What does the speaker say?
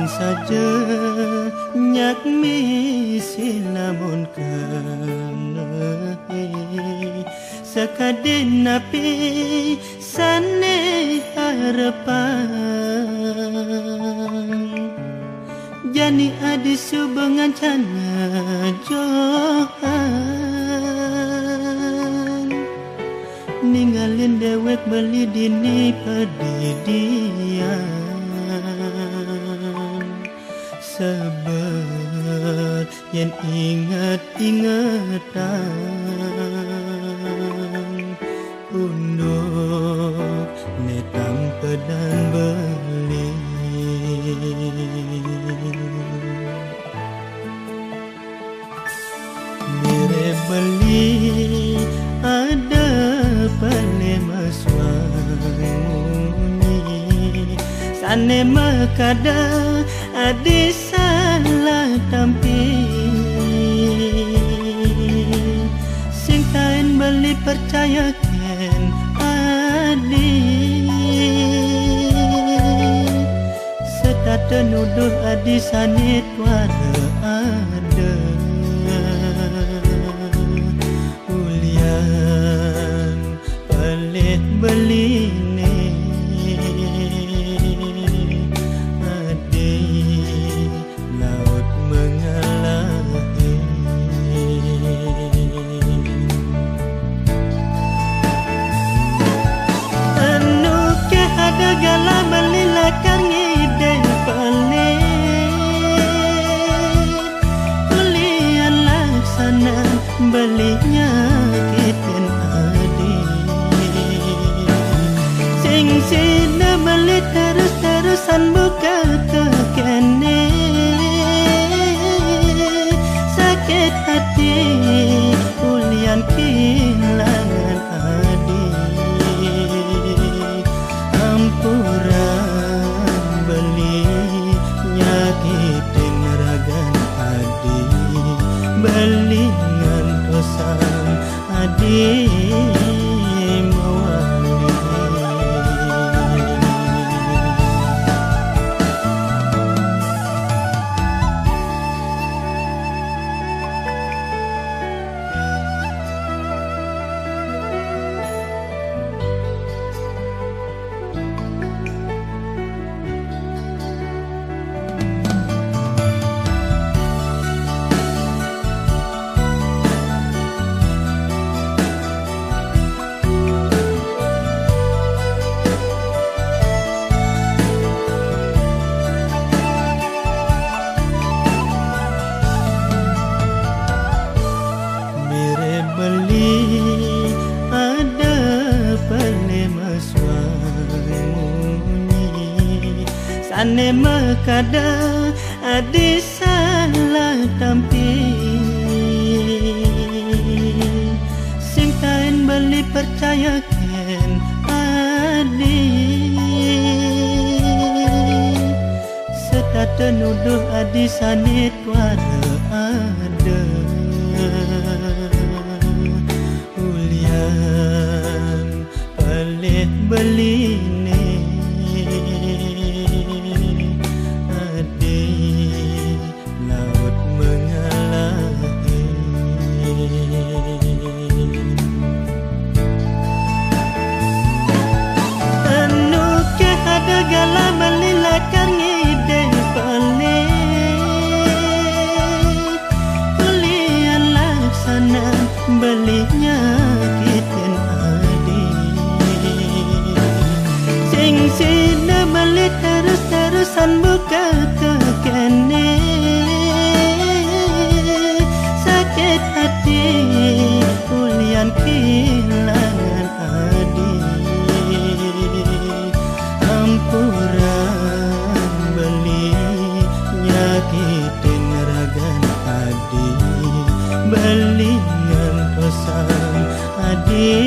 saja nyak misi lamun kenehi sakadin napi sane harapan jani adi subengan cana johan ninggalin dewek beli dini padidian sabar yen ingat-ingatan unduk netam pedan beli mere beli ada pane maswangi sane makada adi salah tampi sing kain beli percaya ken adi setata nuduh adi sanit wara ada ulian pelit beli gala melila kangi den pelit kulian laksana belinya kiten adi sing sina beli terus-terusan buka tekene sakit hati kulian kehilangan adi ampuran beli nyakitin ragan adi beli ngantosan adi mawali beli ada pane maswangi sane makada adi salah tampi sing kain beli percaya ken adi setata nuduh adi sanit wara ada ulian pelit beli adi laut mengalahi anu ke ada gala melila kangi den pelit kulian laksana belinya kiten adi sing sina beli terus-terusan buka tekene sakit hati kulian kehilangan adi ampuran beli nyakitin ragan adi beli ngantosan adi